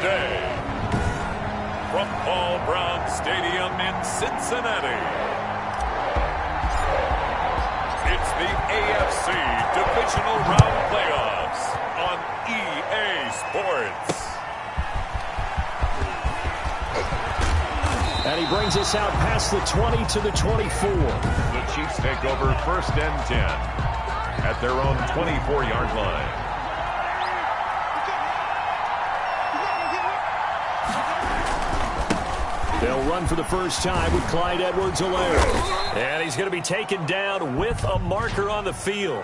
today. From Paul Brown Stadium in Cincinnati, it's the AFC Divisional Round Playoffs on EA Sports. And he brings us out past the 20 to the 24. The Chiefs take over 1st and 10 at their own 24-yard line. They'll run for the first time with Clyde Edwards-Helaire. And he's going to be taken down with a marker on the field.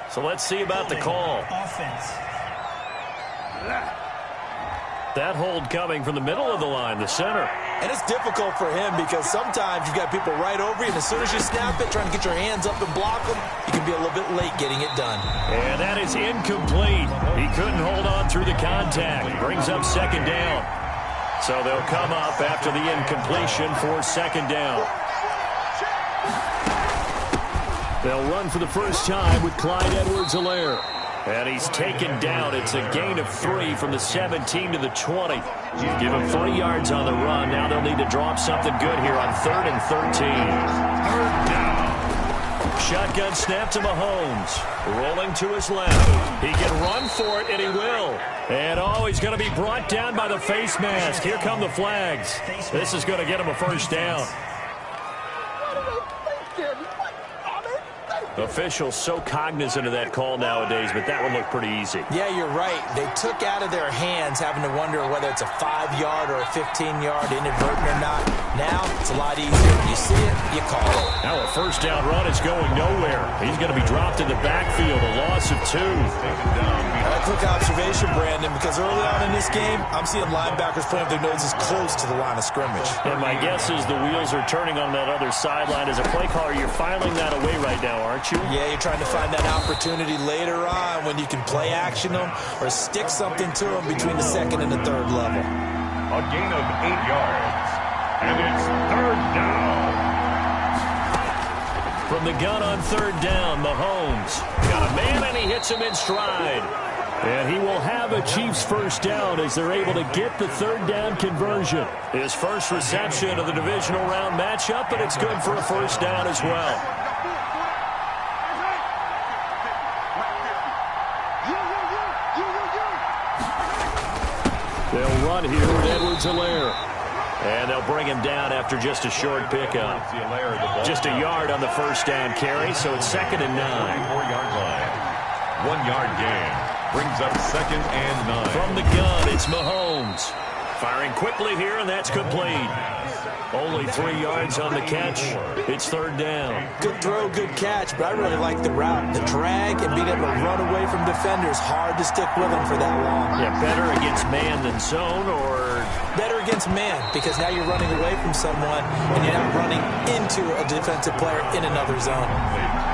So let's see about the call. Offense. That hold coming from the middle of the line, the center. And it's difficult for him because sometimes you've got people right over you, and as soon as you snap it, trying to get your hands up and block them, you can be a little bit late getting it done. And that is incomplete. He couldn't hold on through the contact. Brings up 2nd down. So they'll come up after the incompletion for 2nd down. They'll run for the first time with Clyde Edwards-Helaire. And he's taken down. It's a gain of 3 from the 17 to the 20. Give him 3 yards on the run. Now they'll need to drop something good here on 3rd and 13. 3rd down. Shotgun snap to Mahomes. Rolling to his left. He can run for it, and he will. And, oh, he's going to be brought down by the face mask. Here come the flags. This is going to get him a 1st down. Officials so cognizant of that call nowadays, but that one looked pretty easy. Yeah, you're right. They took out of their hands having to wonder whether it's a 5-yard or a 15-yard inadvertent or not. Now it's a lot easier. You see it, you call it. Now a 1st down run is going nowhere. He's going to be dropped in the backfield, a loss of 2. A quick observation, Brandon, because early on in this game, I'm seeing linebackers playing with their noses close to the line of scrimmage. And my guess is the wheels are turning on that other sideline. As a play caller, you're filing that away right now, aren't you? Yeah, you're trying to find that opportunity later on when you can play action them or stick something to them between the 2nd and the 3rd level. A gain of 8 yards, and it's 3rd down. From the gun on 3rd down, Mahomes got a man, and he hits him in stride. And he will have a Chiefs 1st down as they're able to get the 3rd down conversion. His first reception of the divisional round matchup, and it's good for a 1st down as well. They'll run here with Edwards-Helaire. And they'll bring him down after just a short pickup. Just a yard on the 1st down carry, so it's 2nd and 9. 4-yard line. 1-yard gain. Brings up 2nd and 9. From the gun, it's Mahomes. Firing quickly here, and that's complete. Only 3 yards on the catch. It's 3rd down. Good throw, good catch, but I really like the route. The drag and being able to run away from defenders. Hard to stick with them for that long. Yeah, better against man than zone, or? Better against man, because now you're running away from someone, and you're not running into a defensive player in another zone.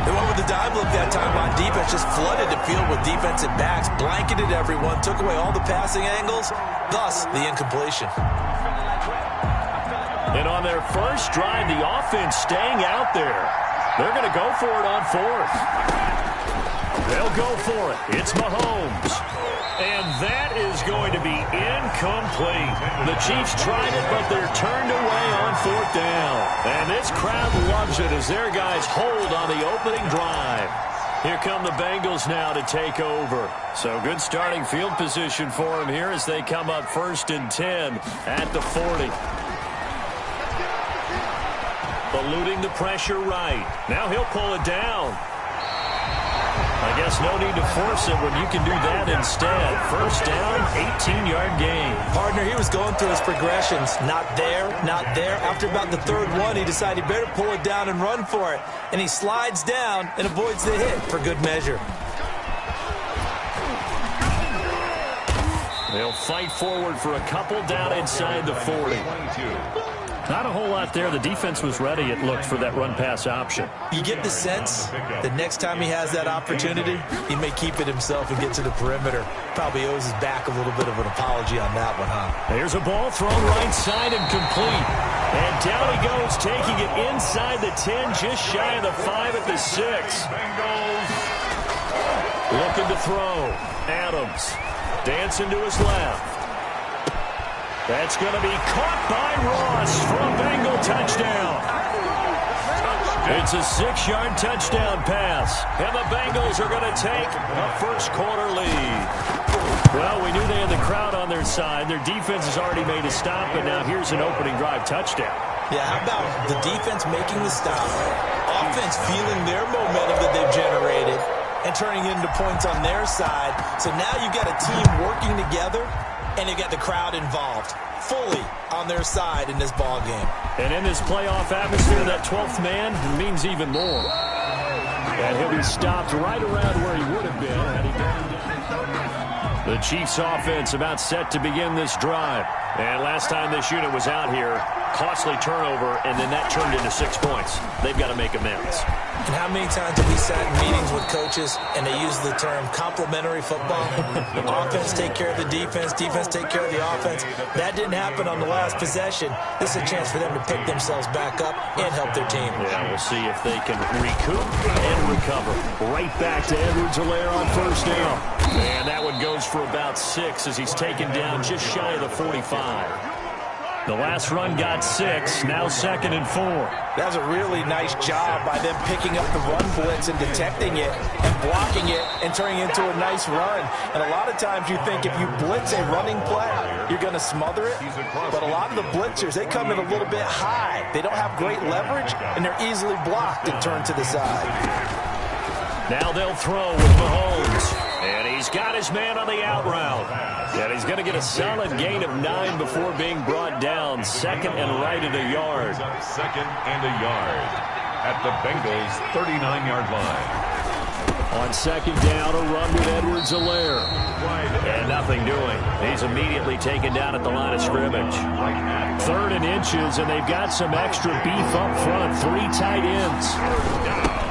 They went with the dime look that time on defense, just flooded the field with defensive backs, blanketed everyone, took away all the passing angles, thus the incompletion. And on their first drive, the offense staying out there. They're going to go for it on 4th. They'll go for it. It's Mahomes. And that is going to be incomplete. The Chiefs tried it, but they're turned away on 4th down. And this crowd loves it as their guys hold on the opening drive. Here come the Bengals now to take over. So good starting field position for them here as they come up 1st and 10 at the 40. Eluding the pressure right. Now he'll pull it down. I guess no need to force it when you can do that instead. 1st down, 18-yard gain. Partner, he was going through his progressions. Not there, not there. After about the 3rd one, he decided he better pull it down and run for it. And he slides down and avoids the hit for good measure. They'll fight forward for a couple down inside the 40. Not a whole lot there. The defense was ready, it looked, for that run-pass option. You get the sense that next time he has that opportunity, he may keep it himself and get to the perimeter. Probably owes his back a little bit of an apology on that one, huh? There's a ball thrown right side and complete. And down he goes, taking it inside the 10, just shy of the 5 at the 6. Looking to throw. Adams dancing to his left. That's going to be caught by Ross for a Bengal touchdown. It's a 6-yard touchdown pass, and the Bengals are going to take a first-quarter lead. Well, we knew they had the crowd on their side. Their defense has already made a stop, but now here's an opening drive touchdown. Yeah, how about the defense making the stop, offense feeling their momentum that they've generated, and turning into points on their side. So now you've got a team working together, and you've got the crowd involved fully on their side in this ball game. And in this playoff atmosphere, that 12th man means even more. And he'll be stopped right around where he would have been had he been. The Chiefs offense about set to begin this drive. And last time this unit was out here, costly turnover, and then that turned into 6 points. They've got to make amends. And how many times have we sat in meetings with coaches and they use the term complementary football? Offense take care of the defense, defense take care of the offense. That didn't happen on the last possession. This is a chance for them to pick themselves back up and help their team. Yeah, we'll see if they can recoup and recover. Right back to Edwards-Helaire on first down. And that one goes for about 6 as he's taken down just shy of the 45. The last run got 6, now 2nd and 4. That was a really nice job by them picking up the run blitz and detecting it and blocking it and turning it into a nice run. And a lot of times you think if you blitz a running play, you're going to smother it. But a lot of the blitzers, they come in a little bit high. They don't have great leverage, and they're easily blocked and turned to the side. Now they'll throw with Mahomes. And he's got his man on the out route. And he's going to get a solid gain of 9 before being brought down. 2nd and right at a yard. 2nd and a yard at the Bengals' 39-yard line. On 2nd down, a run with Edwards-Helaire. And nothing doing. He's immediately taken down at the line of scrimmage. 3rd and inches, and they've got some extra beef up front. 3 tight ends.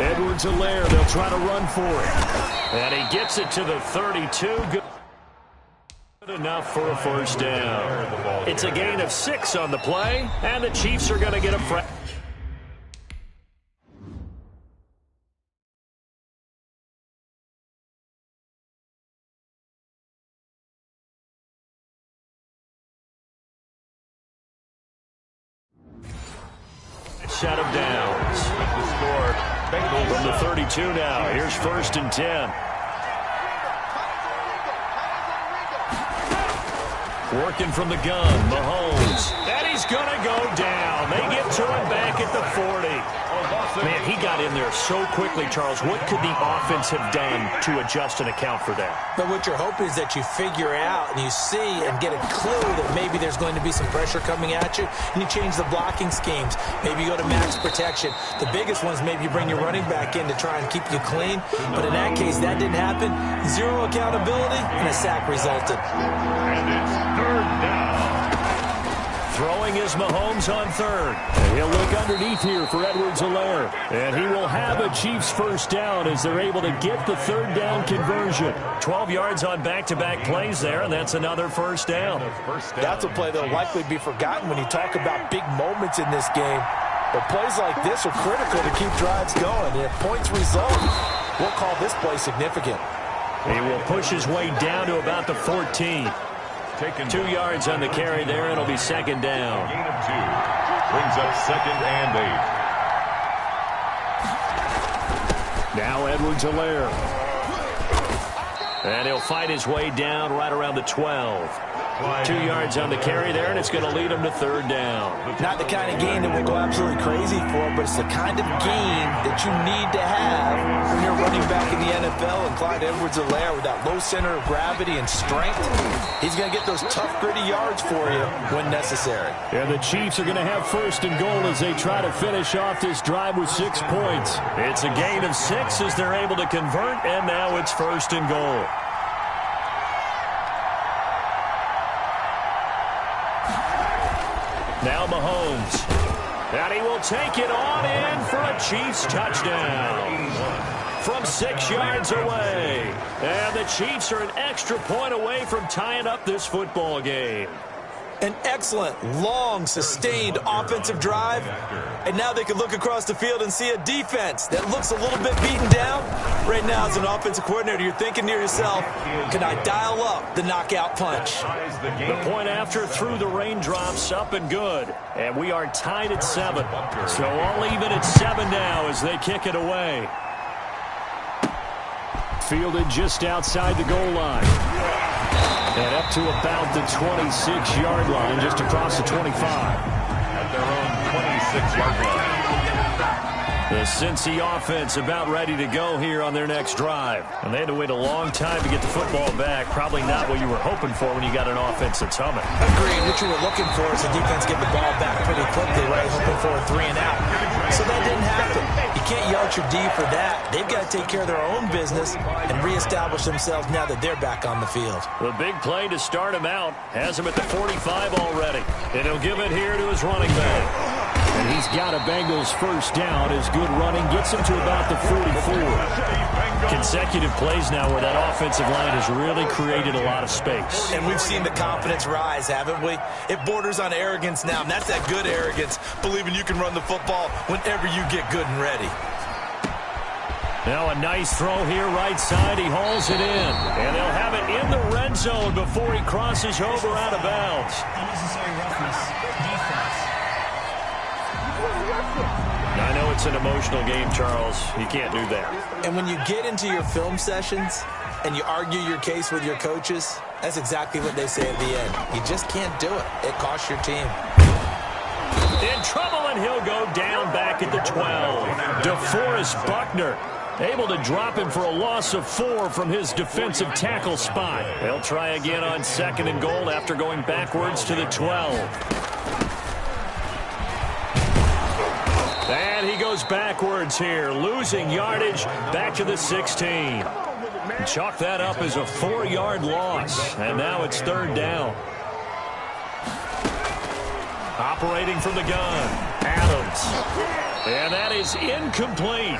Edwards-Helaire, they'll try to run for it. And he gets it to the 32. Good enough for a first down. It's a gain of 6 on the play, and the Chiefs are going to get a set of downs. With the score, Bengals from the 32 now. Here's 1st and 10. Working from the gun, Mahomes. And he's going to go down. They get to him back at the 40. Man, he got in there so quickly, Charles. What could the offense have done to adjust and account for that? But what you're hoping is that you figure out and you see and get a clue that maybe there's going to be some pressure coming at you, and you change the blocking schemes. Maybe you go to max protection. The biggest ones, maybe you bring your running back in to try and keep you clean. But in that case, that didn't happen. 0 accountability, and a sack resulted. And it's 3rd down. Throwing is Mahomes on 3rd. And he'll look underneath here for Edwards-Helaire. And he will have a Chiefs first down as they're able to get the 3rd down conversion. 12 yards on back-to-back plays there, and that's another first down. That's a play that will likely be forgotten when you talk about big moments in this game. But plays like this are critical to keep drives going. And if points result, we'll call this play significant. He will push his way down to about the 14. 2 yards on the carry there. It'll be 2nd down. Gain of 2. Brings up 2nd and 8. Now Edwards-Helaire. And he'll fight his way down right around the 12. 2 yards on the carry there, and it's going to lead him to 3rd down. Not the kind of gain that we'll go absolutely crazy for, but it's the kind of gain that you need to have when you're running back in the NFL. And Clyde Edwards-Helaire, with that low center of gravity and strength, he's going to get those tough, gritty yards for you when necessary. And the Chiefs are going to have 1st and goal as they try to finish off this drive with 6 points. It's a gain of 6 as they're able to convert, and now it's 1st and goal. Now Mahomes. And he will take it on in for a Chiefs touchdown. From 6 yards away. And the Chiefs are an extra point away from tying up this football game. An excellent, long, sustained offensive drive. And now they can look across the field and see a defense that looks a little bit beaten down, Right now, as an offensive coordinator, you're thinking to yourself, can I dial up the knockout punch? The point after through the raindrops, up and good. And we are tied at 7. So all even at 7 now as they kick it away. Fielded just outside the goal line. And up to about the 26-yard line, just across the 25. At their own 26-yard line. The Cincy offense about ready to go here on their next drive. And they had to wait a long time to get the football back. Probably not what you were hoping for when you got an offense that's humming. Agreed. What you were looking for is the defense get the ball back pretty quickly, right? Hoping for a 3 and out. So that didn't happen. You can't yell at your D for that. They've got to take care of their own business and reestablish themselves now that they're back on the field. The big play to start him out has him at the 45 already. And he'll give it here to his running back. And he's got a Bengals first down. His good running gets him to about the 44. Consecutive plays now where that offensive line has really created a lot of space. And we've seen the confidence rise, haven't we? It borders on arrogance now, and that's that good arrogance, believing you can run the football whenever you get good and ready. Now a nice throw here right side. He hauls it in. And they'll have it in the red zone before he crosses over out of bounds. Unnecessary roughness. Defense. I know it's an emotional game, Charles. You can't do that. And when you get into your film sessions and you argue your case with your coaches, that's exactly what they say at the end. You just can't do it. It costs your team. In trouble, and he'll go down back at the 12. DeForest Buckner able to drop him for a loss of 4 from his defensive tackle spot. They'll try again on 2nd and goal after going backwards to the 12. And he goes backwards here, losing yardage back to the 16. Chalk that up as a 4-yard loss, and now it's 3rd down. Operating from the gun, Adams. And that is incomplete.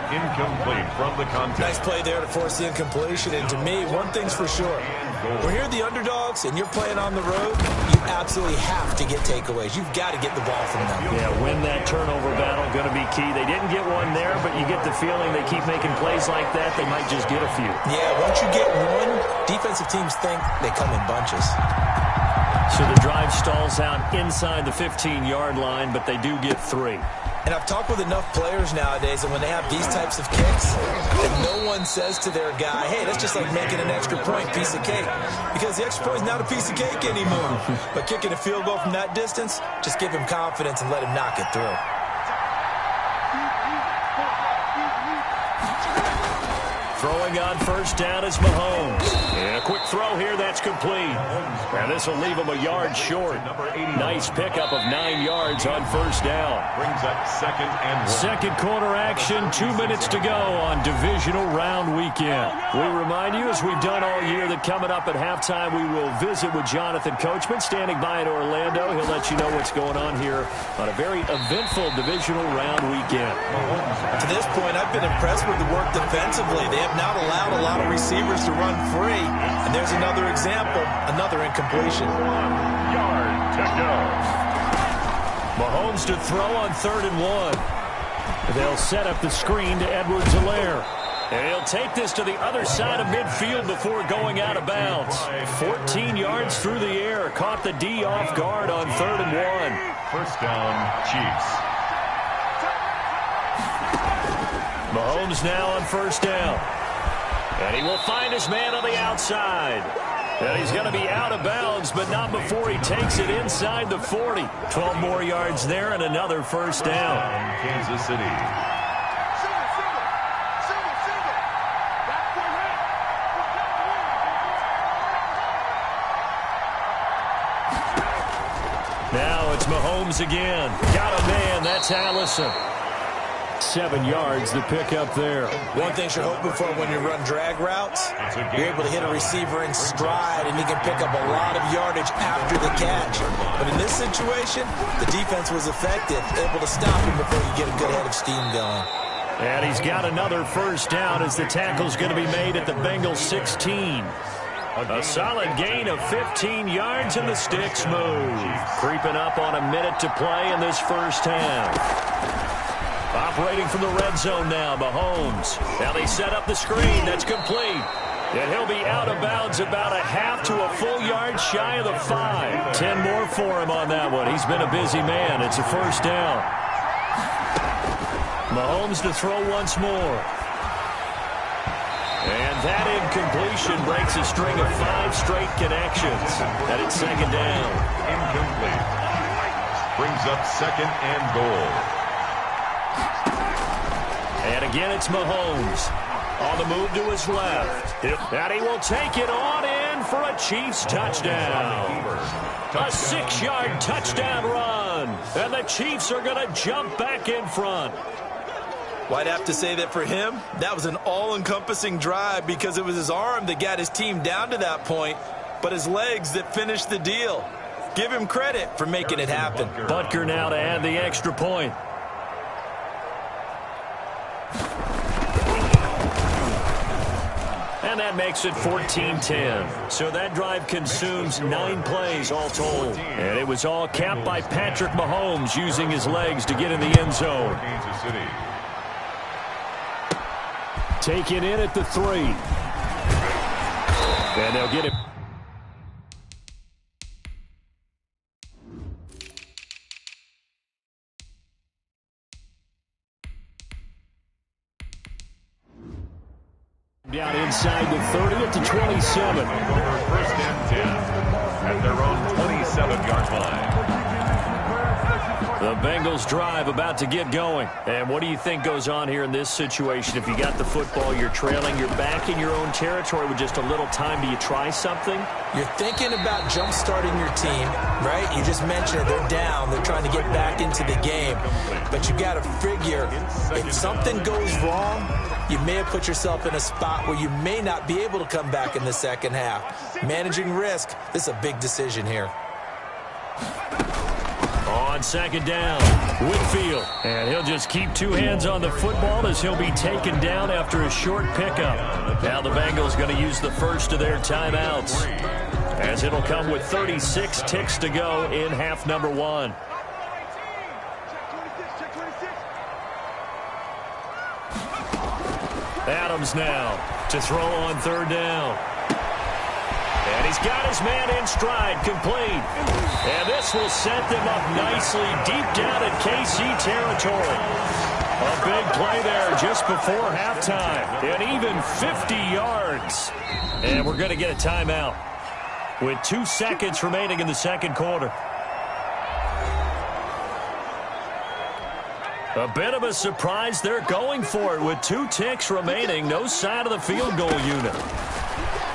Incomplete from the contact. Nice play there to force the incompletion. And to me, one thing's for sure. When you're the underdogs and you're playing on the road, you absolutely have to get takeaways. You've got to get the ball from them. Yeah, win that turnover battle, going to be key. They didn't get one there, but you get the feeling they keep making plays like that, they might just get a few. Yeah, once you get one, defensive teams think they come in bunches. So the drive stalls out inside the 15-yard line, but they do get 3. And I've talked with enough players nowadays, and when they have these types of kicks, and no one says to their guy, hey, that's just like making an extra point, piece of cake. Because the extra point is not a piece of cake anymore. But kicking a field goal from that distance, just give him confidence and let him knock it through. Throwing on first down is Mahomes. And a quick throw here, that's complete. And this will leave him a yard short. Nice pickup of 9 yards on first down. Brings up 2nd and 1. Second quarter action, 2 minutes to go on divisional round weekend. We remind you, as we've done all year, that coming up at halftime, we will visit with Jonathan Coachman, standing by in Orlando. He'll let you know what's going on here on a very eventful divisional round weekend. To this point, I've been impressed with the work defensively. They have not allowed a lot of receivers to run free. And there's another example, another incompletion. 1 yard to go. Mahomes to throw on 3rd and 1. They'll set up the screen to Edwards-Helaire. And he'll take this to the other side of midfield before going out of bounds. 14 yards through the air. Caught the D off guard on 3rd and 1. First down, Chiefs. Mahomes now on first down. And he will find his man on the outside. And he's going to be out of bounds, but not before he takes it inside the 40. 12 more yards there and another first down. Kansas City. Now it's Mahomes again. Got a man. That's Allison. 7 yards the pick up there. One thing you're hoping for when you run drag routes, you're able to hit a receiver in stride, and he can pick up a lot of yardage after the catch. But in this situation, the defense was effective, able to stop him before you get a good head of steam going. And he's got another first down as the tackle's going to be made at the Bengals 16. A solid gain of 15 yards, and the sticks move. Creeping up on a minute to play in this first half. Operating from the red zone now, Mahomes. Now they set up the screen. That's complete. And he'll be out of bounds about a half to a full yard shy of the 5. 10 more for him on that one. He's been a busy man. It's a first down. Mahomes to throw once more. And that incompletion breaks a string of 5 straight connections. And it's second down. Incomplete. Brings up second and goal. And again, it's Mahomes. On the move to his left. And he will take it on in for a Chiefs touchdown. A 6-yard touchdown run. And the Chiefs are going to jump back in front. Well, I'd have to say that for him, that was an all-encompassing drive because it was his arm that got his team down to that point, but his legs that finished the deal. Give him credit for making it happen. Butker now to add the extra point. And that makes it 14-10. So that drive consumes 9 plays all told. And it was all capped by Patrick Mahomes using his legs to get in the end zone. Taken in at the 3. And they'll get it. Down inside the 30 at the 27. First and 10 at their own 27-yard line. The Bengals drive about to get going. And what do you think goes on here in this situation? If you got the football, you're trailing, you're back in your own territory with just a little time. Do you try something? You're thinking about jump-starting your team, right? You just mentioned it. They're down. They're trying to get back into the game. But you got to figure if something goes wrong, you may have put yourself in a spot where you may not be able to come back in the second half. Managing risk, this is a big decision here. On second down, Whitfield. And he'll just keep 2 hands on the football as he'll be taken down after a short pickup. Now the Bengals going to use the first of their timeouts, as it'll come with 36 ticks to go in half number 1. Adams now to throw on third down. And he's got his man in stride, complete. And this will set them up nicely deep down in KC territory. A big play there just before halftime. And even 50 yards. And we're going to get a timeout with 2 seconds remaining in the second quarter. A bit of a surprise. They're going for it with 2 ticks remaining. No sign of the field goal unit.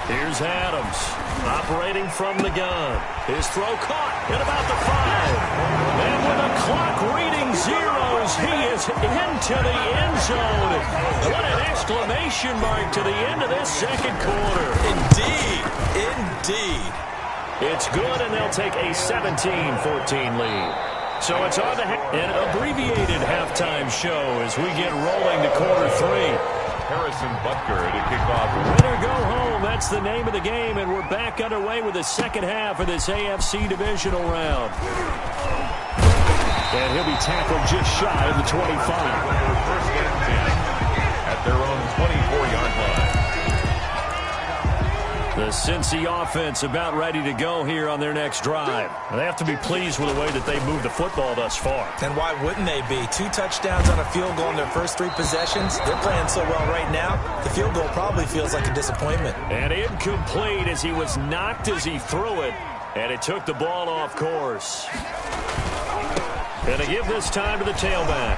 Here's Adams operating from the gun. His throw caught at about the 5. And with the clock reading zeros, he is into the end zone. What an exclamation mark to the end of this second quarter. Indeed. Indeed. It's good, and they'll take a 17-14 lead. So it's on to an abbreviated halftime show as we get rolling to quarter 3. Harrison Butker to kick off. Winner go home. That's the name of the game, and we're back underway with the second half of this AFC divisional round. And he'll be tackled just shy of the 25. First and 10 at their own 24-yard line. The Cincy offense about ready to go here on their next drive. They have to be pleased with the way that they moved the football thus far. And why wouldn't they be? 2 touchdowns on a field goal in their first 3 possessions. They're playing so well right now, the field goal probably feels like a disappointment. And incomplete as he was knocked as he threw it. And it took the ball off course. Going to give this time to the tailback.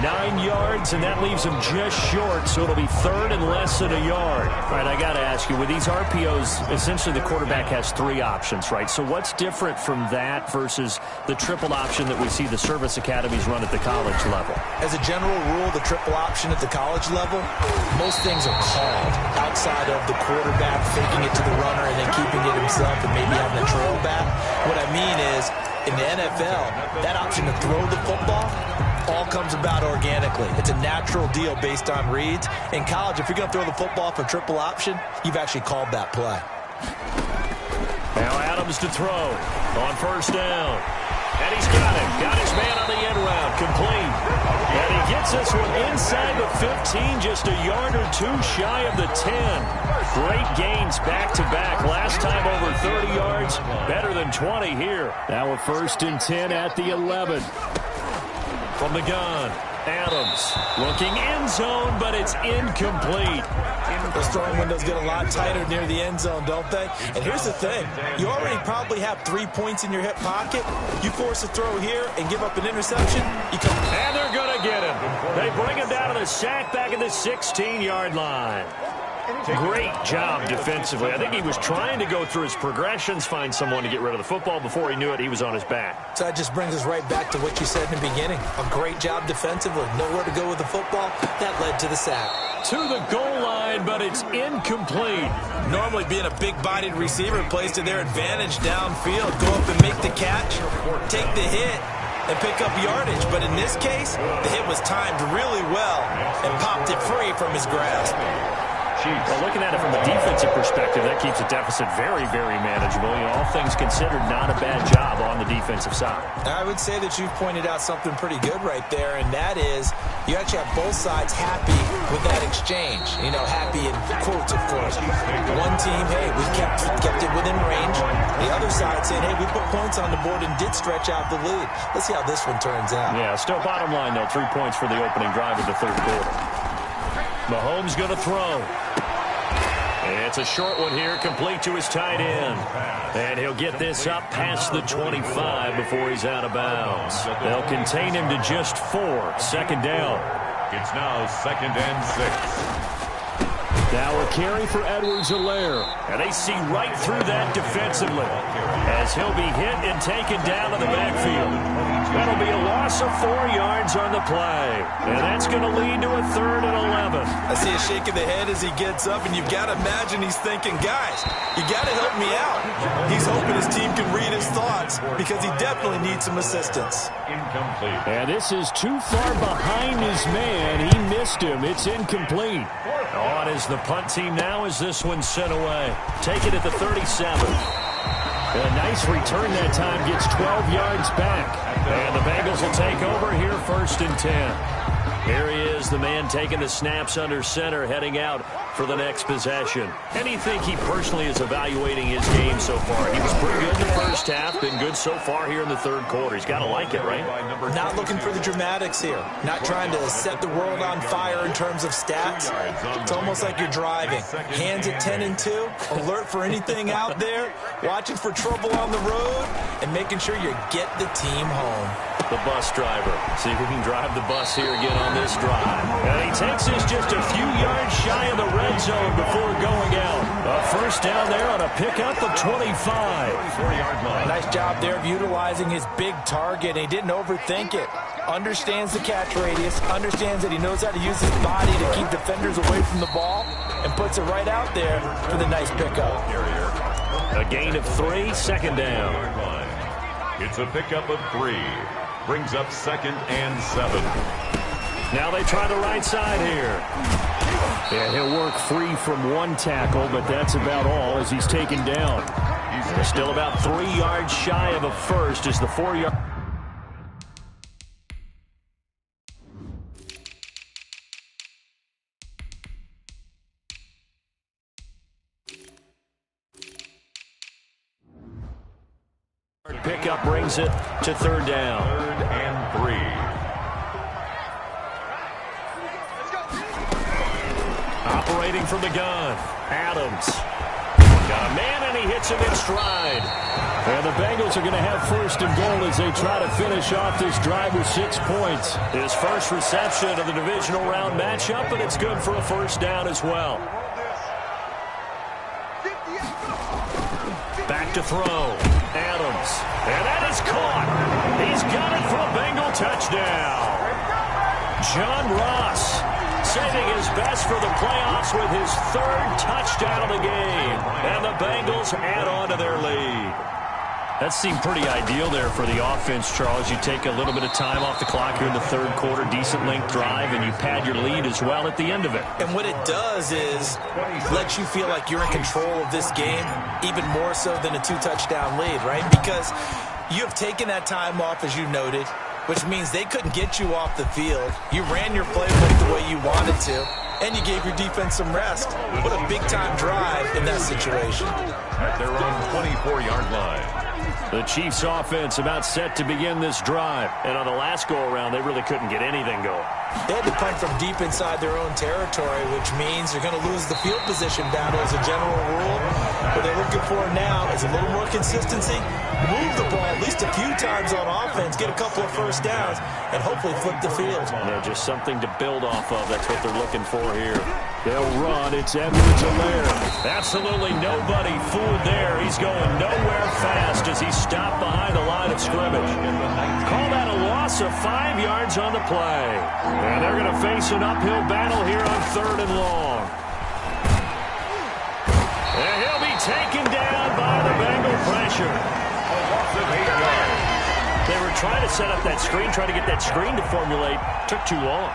9 yards, and that leaves him just short, so it'll be third and less than a yard. All right, I got to ask you, with these RPOs, essentially the quarterback has 3 options, right? So what's different from that versus the triple option that we see the service academies run at the college level? As a general rule, the triple option at the college level, most things are called outside of the quarterback faking it to the runner and then keeping it himself and maybe having a trail back. What I mean is, in the NFL, that option to throw the football all comes about organically. It's a natural deal based on reads. In college, if you're going to throw the football for triple option, you've actually called that play. Now Adams to throw on first down. And he's got it. Got his man on the end round. Complete. And he gets this one inside the 15, just a yard or two shy of the 10. Great gains back-to-back. Last time over 30 yards. Better than 20 here. Now a 1st and 10 at the 11. From the gun, Adams looking end zone, but it's incomplete. Those throwing windows get a lot tighter near the end zone, don't they? And here's the thing. You already probably have 3 points in your hip pocket. You force a throw here and give up an interception, you come. And they're going to get him. They bring him down to the sack back at the 16-yard line. Great job defensively. I think he was trying to go through his progressions, find someone to get rid of the football. Before he knew it, he was on his back. So that just brings us right back to what you said in the beginning. A great job defensively. Nowhere to go with the football. That led to the sack. To the goal line, but it's incomplete. Normally being a big-bodied receiver plays to their advantage downfield. Go up and make the catch, take the hit, and pick up yardage. But in this case, the hit was timed really well and popped it free from his grasp. Well, looking at it from a defensive perspective, that keeps the deficit very, very manageable. You know, all things considered, not a bad job on the defensive side. I would say that you've pointed out something pretty good right there, and that is you actually have both sides happy with that exchange. You know, happy in quotes, of course. One team, hey, we kept it within range. The other side saying, hey, we put points on the board and did stretch out the lead. Let's see how this one turns out. Yeah, still bottom line, though, 3 points for the opening drive of the third quarter. Mahomes going to throw. It's a short one here, complete to his tight end. And he'll get this up past the 25 before he's out of bounds. They'll contain him to just 4. 2nd down. It's now 2nd and 6. Now a carry for Edwards-Helaire. And they see right through that defensively as he'll be hit and taken down to the backfield. That'll be a loss of 4 yards on the play. And that's going to lead to a 3rd and 11. I see a shake of the head as he gets up, and you've got to imagine he's thinking, guys, you got to help me out. He's hoping his team can read his thoughts because he definitely needs some assistance. Incomplete. And this is too far behind his man. He missed him. It's incomplete. On is the punt team now as this one's sent away. Take it at the 37. A nice return that time, gets 12 yards back. And the Bengals will take over here 1st and 10. Here he is, the man taking the snaps under center, heading out for the next possession. And you think he personally is evaluating his game so far? He was pretty good in the first half, been good so far here in the third quarter. He's got to like it, right? Not looking for the dramatics here. Not trying to set the world on fire in terms of stats. It's almost like you're driving. Hands at 10 and 2, alert for anything out there, watching for trouble on the road, and making sure you get the team home. The bus driver. See if we can drive the bus here again on this drive. And he takes this just a few yards shy of the red zone before going out. A 1st down there on a pickup of 25. 4-yard line. Nice job there of utilizing his big target. He didn't overthink it. Understands the catch radius. Understands that he knows how to use his body to keep defenders away from the ball. And puts it right out there for the nice pickup. A gain of 3, 2nd down. It's a pickup of 3. Brings up 2nd and 7. Now they try the right side here. And he'll work free from 1 tackle, but that's about all as he's taken down. He's still about 3 yards shy of a first as the 4-yard. Pickup brings it to 3rd down. 3rd and 3. Operating from the gun, Adams. Got a man, and he hits him in stride. And the Bengals are going to have 1st and goal as they try to finish off this drive with 6 points. His first reception of the divisional round matchup, and it's good for a 1st down as well. Back to throw. Adams. And that is caught. He's got it for a Bengal touchdown. John Ross saving his best for the playoffs with his 3rd touchdown of the game. And the Bengals add on to their lead. That seemed pretty ideal there for the offense, Charles. You take a little bit of time off the clock here in the third quarter, decent length drive, and you pad your lead as well at the end of it. And what it does is let you feel like you're in control of this game, even more so than a 2-touchdown lead, right? Because You have taken that time off, as you noted, which means they couldn't get you off the field. You ran your playbook the way you wanted to, and you gave your defense some rest. What a big-time drive in that situation. At their own 24-yard line. The Chiefs offense about set to begin this drive. And on the last go-around, they really couldn't get anything going. They had to punt from deep inside their own territory, which means they're going to lose the field position battle as a general rule. What they're looking for now is a little more consistency, move the ball at least a few times on offense, get a couple of first downs, and hopefully flip the field. Yeah, just something to build off of. That's what they're looking for here. They'll run. It's Edwards-Helaire. Absolutely nobody fooled there. He's going nowhere fast as he's stopped behind the line of scrimmage. Call that a loss of 5 yards on the play. And they're going to face an uphill battle here on 3rd and long. And he'll be taken down by the Bengal pressure. A loss of 8 yards. They were trying to set up that screen, trying to get that screen to formulate. Took too long.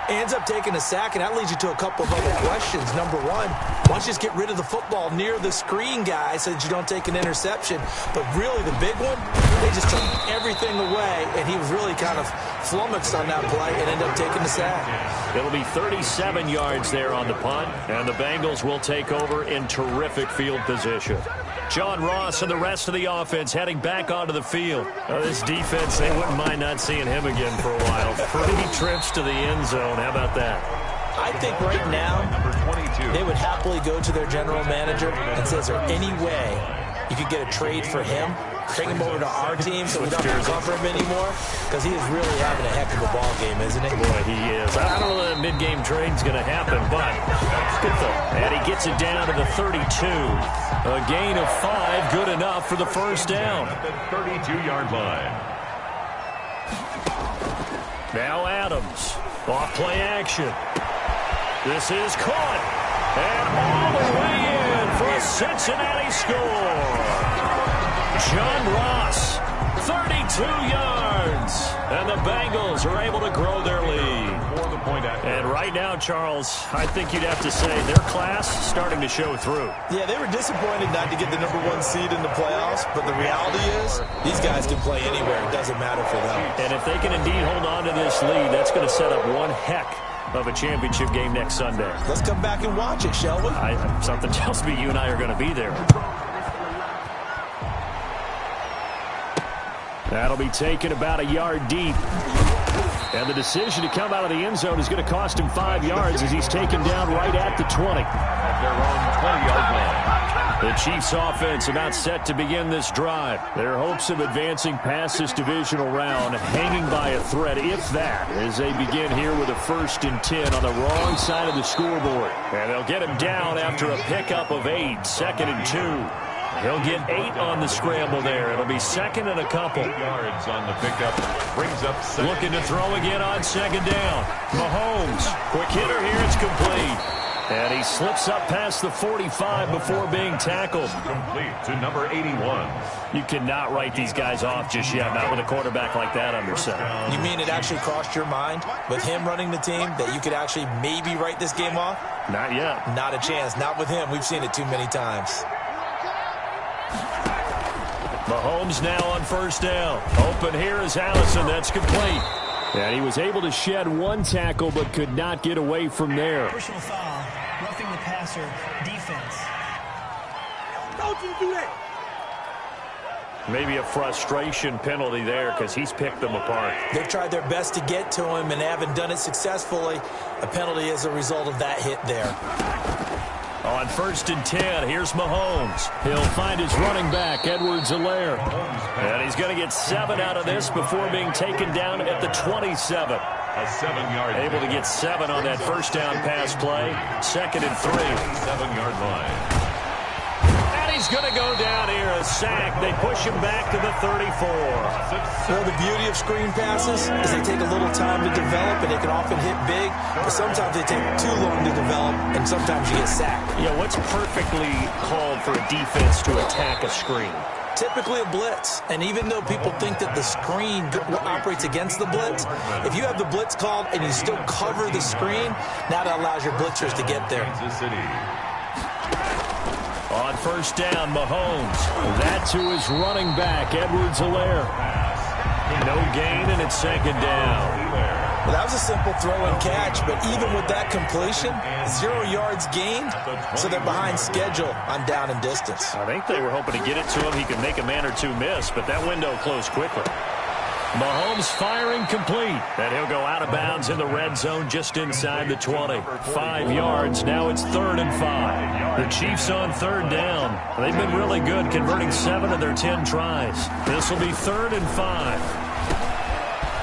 Ends up taking a sack, and that leads you to a couple of other questions. Number one, why don't you just get rid of the football near the screen guy so that you don't take an interception? But really, the big one, they just took everything away, and he was really kind of flummoxed on that play and ended up taking the sack. It'll be 37 yards there on the punt, and the Bengals will take over in terrific field position. John Ross and the rest of the offense heading back onto the field. This defense, they wouldn't mind not seeing him again for a while. 3 trips to the end zone. How about that? I think right now Number 22. they would happily go to their general manager and say, is there any way you could get a trade for him? Bring him over to our team so we don't have to cover him anymore? Because he is really having a heck of a ball game, isn't he? Boy, he is. I don't know that a mid-game trade's going to happen, but good though. And he gets it down to the 32. A gain of 5, good enough for the first down. At the 32-yard line. Now Adams. Off play action. This is caught. And all the way in for a Cincinnati score. John Ross, 32 yards. And the Bengals are able to grow their lead. For the point after. And right now, Charles, I think you'd have to say their class starting to show through. Yeah, they were disappointed not to get the number 1 seed in the playoffs, but the reality is these guys can play anywhere. It doesn't matter for them. And if they can indeed hold on to this lead, that's going to set up one heck of a championship game next Sunday. Let's come back and watch it, shall we? Something tells me you and I are going to be there. That'll be taken about a yard deep. And the decision to come out of the end zone is going to cost him 5 yards as he's taken down right at the 20. At their own 20-yard line. The Chiefs offense about set to begin this drive. Their hopes of advancing past this divisional round hanging by a thread, if that, as they begin here with a 1st and 10 on the wrong side of the scoreboard. And they'll get him down after a pickup of 8, 2nd and 2. He'll get 8 on the scramble there. It'll be 2nd and a couple. 8 yards on the pickup. Brings up 2nd. Looking to throw again on 2nd down. Mahomes, quick hitter here, it's complete. And he slips up past the 45 before being tackled. Complete to number 81. You cannot write these guys off just yet, not with a quarterback like that under center. You mean it actually crossed your mind with him running the team that you could actually maybe write this game off? Not yet. Not a chance. Not with him. We've seen it too many times. Mahomes now on 1st down. Open here is Allison. That's complete. And he was able to shed 1 tackle but could not get away from there. Personal foul, roughing the passer, defense. Don't you do that. Maybe a frustration penalty there because he's picked them apart. They've tried their best to get to him and haven't done it successfully. A penalty is a result of that hit there. On 1st and 10, here's Mahomes. He'll find his running back, Edwards-Helaire. And he's going to get 7 out of this before being taken down at the 27. A 7-yard. Able to get 7 on that 1st down pass play. 2nd and 3. 7-yard line. And he's going to go down here, a sack. They push him back to the 34. Well, the beauty of screen passes is they take a little time to develop, and they can often hit big, but sometimes they take too long to develop, and sometimes you get sacked. Yeah, what's perfectly called for a defense to attack a screen? Typically a blitz, and even though people think that the screen operates against the blitz, if you have the blitz called and you still cover the screen, now that allows your blitzers to get there. Kansas City. On first down, Mahomes. That's who is running back, Edwards-Helaire. No gain, and it's second down. Well, that was a simple throw and catch, but even with that completion, 0 yards gained, so they're behind schedule on down and distance. I think they were hoping to get it to him. He could make a man or two miss, but that window closed quickly. Mahomes firing complete, and he'll go out of bounds in the red zone just inside the 20. 5 yards, now it's 3rd and 5. The Chiefs on 3rd down. They've been really good, converting 7 of their 10 tries. This will be 3rd and 5.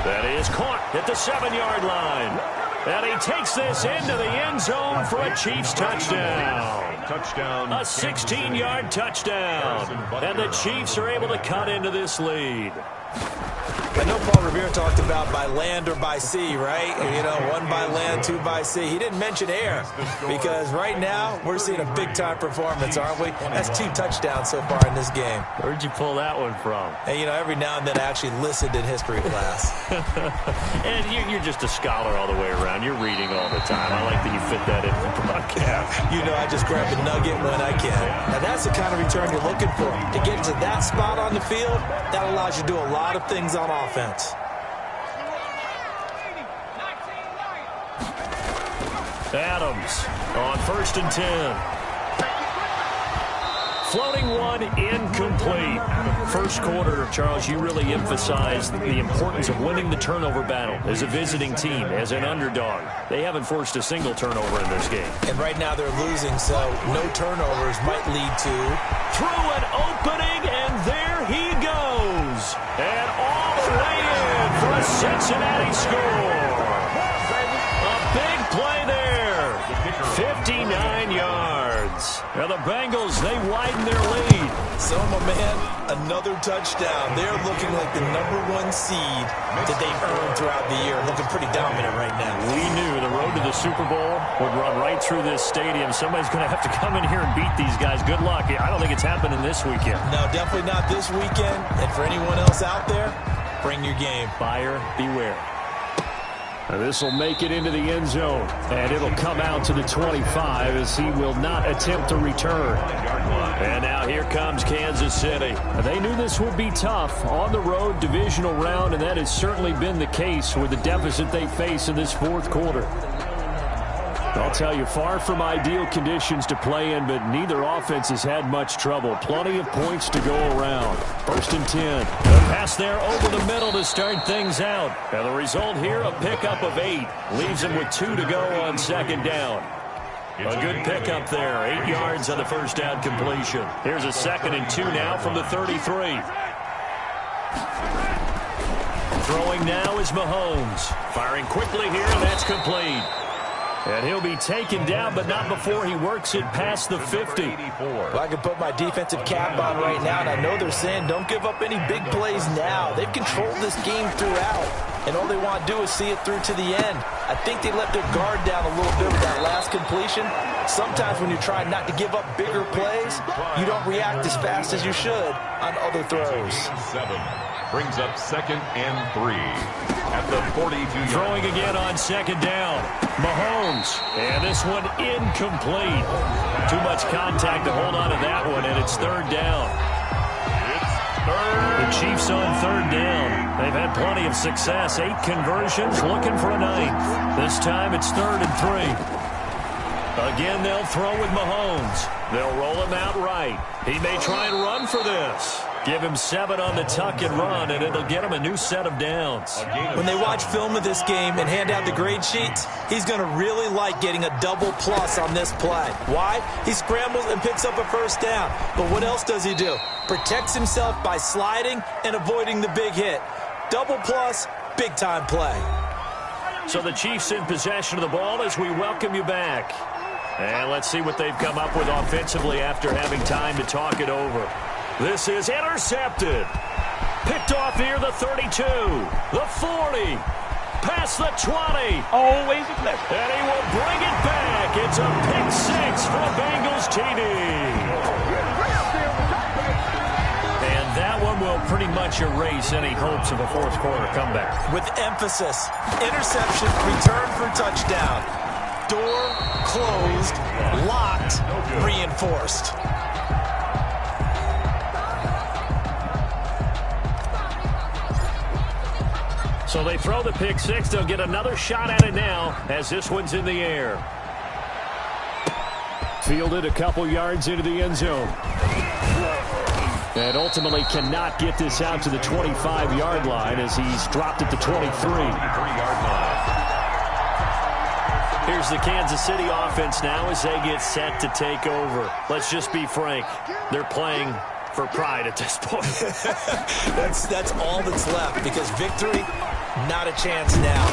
That is caught at the 7-yard line. And he takes this into the end zone for a Chiefs touchdown. Touchdown. A 16-yard touchdown. And the Chiefs are able to cut into this lead. I know Paul Revere talked about by land or by sea, right? You know, 1 by land, 2 by sea. He didn't mention air because right now we're seeing a big-time performance, aren't we? That's 2 touchdowns so far in this game. Where'd you pull that one from? And, you know, every now and then I actually listened in history class. And you're just a scholar all the way around. You're reading all the time. I like that you fit that in the broadcast. You know, I just grab the nugget when I can. Now, that's the kind of return you're looking for. To get to that spot on the field, that allows you to do a lot of things on offense. Adams on 1st and 10. Floating one, incomplete. First quarter, Charles, you really emphasized the importance of winning the turnover battle as a visiting team, as an underdog. They haven't forced a single turnover in this game. And right now they're losing, so no turnovers might lead to... Through an opening, and there he goes. And all the way in for a Cincinnati score. A big play there. 59 yards. Now the Bengals, they widen their lead. So, my man, another touchdown. They're looking like the #1 seed that they've earned throughout the year. Looking pretty dominant right now. We knew the road to the Super Bowl would run right through this stadium. Somebody's going to have to come in here and beat these guys. Good luck. I don't think it's happening this weekend. No, definitely not this weekend. And for anyone else out there, bring your game. Buyer beware. This will make it into the end zone, and it'll come out to the 25 as he will not attempt to return. And now here comes Kansas City. They knew this would be tough on the road, divisional round, and that has certainly been the case with the deficit they face in this 4th quarter. I'll tell you, far from ideal conditions to play in, but neither offense has had much trouble. Plenty of points to go around. 1st and 10. The pass there over the middle to start things out. And the result here, a pickup of 8. Leaves him with 2 to go on 2nd down. A good pickup there. 8 yards on the first down completion. Here's a 2nd and 2 now from the 33. Throwing now is Mahomes. Firing quickly here, and that's complete. And he'll be taken down, but not before he works it past the 50. Well, I can put my defensive cap on right now, and I know they're saying don't give up any big plays now. They've controlled this game throughout, and all they want to do is see it through to the end. I think they let their guard down a little bit with that last completion. Sometimes when you're trying not to give up bigger plays, you don't react as fast as you should on other throws. 7 brings up 2nd and 3 at the 42-yard. Throwing again on 2nd down. Mahomes. And this one incomplete. Too much contact to hold on to that one, and it's 3rd down. The Chiefs on 3rd down. They've had plenty of success. 8 conversions, looking for a 9th. This time it's 3rd and 3. Again, they'll throw with Mahomes. They'll roll him out right. He may try and run for this. Give him 7 on the tuck and run, and it'll get him a new set of downs. When they watch film of this game and hand out the grade sheets, he's going to really like getting a double plus on this play. Why? He scrambles and picks up a first down. But what else does he do? Protects himself by sliding and avoiding the big hit. Double plus, big-time play. So the Chiefs in possession of the ball as we welcome you back. And let's see what they've come up with offensively after having time to talk it over. This is intercepted. Picked off here, the 32, the 40, past the 20. Always a pleasure. And he will bring it back. It's a pick 6 for a Bengals TD. And that one will pretty much erase any hopes of a 4th quarter comeback. With emphasis, interception, return for touchdown. door closed, locked, reinforced. So they throw the pick six. They'll get another shot at it now as this one's in the air. Fielded a couple yards into the end zone. And ultimately cannot get this out to the 25-yard line as he's dropped at the 23-yard line. Here's the Kansas City offense now as they get set to take over. Let's just be frank. They're playing for pride at this point. That's all that's left, because victory, not a chance now.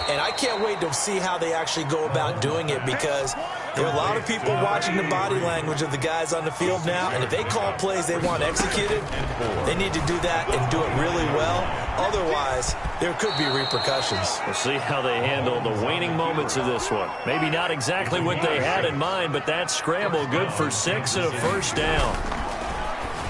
And I can't wait to see how they actually go about doing it, because there are a lot of people watching the body language of the guys on the field now, and if they call plays they want executed, they need to do that and do it really well. Otherwise, there could be repercussions. We'll see how they handle the waning moments of this one. Maybe not exactly what they had in mind, but that scramble good for 6 and a first down.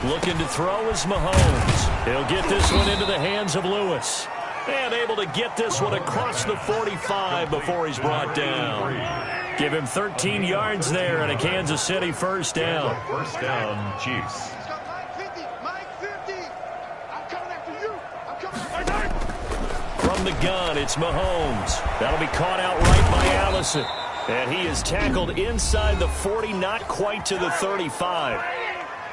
Looking to throw is Mahomes. He'll get this one into the hands of Lewis. And able to get this one across the 45 before he's brought down. Give him 13 yards there and a Kansas City first down. First down, Chiefs. From the gun, it's Mahomes. That'll be caught out right by Allison. And he is tackled inside the 40, not quite to the 35.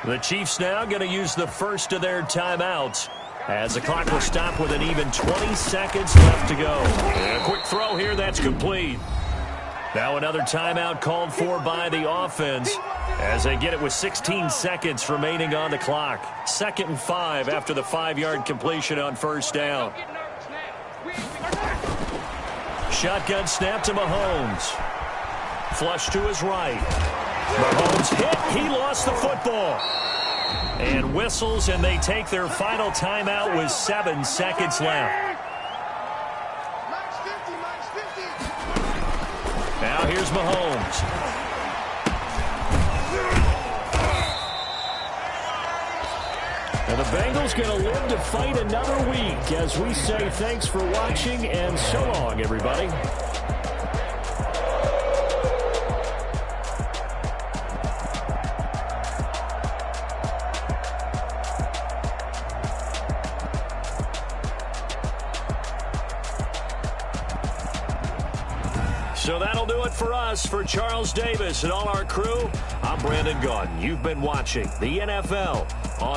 The Chiefs now going to use the first of their timeouts, as the clock will stop with an even 20 seconds left to go. And a quick throw here, that's complete. Now another timeout called for by the offense as they get it with 16 seconds remaining on the clock. 2nd and 5 after the 5-yard completion on first down. Shotgun snap to Mahomes. Flush to his right. Mahomes hit. He lost the football. And whistles, and they take their final timeout with 7 seconds left. Now here's Mahomes. And the Bengals going to live to fight another week as we say thanks for watching and so long, everybody. So that'll do it for us. For Charles Davis and all our crew, I'm Brandon Gaudin. You've been watching the NFL on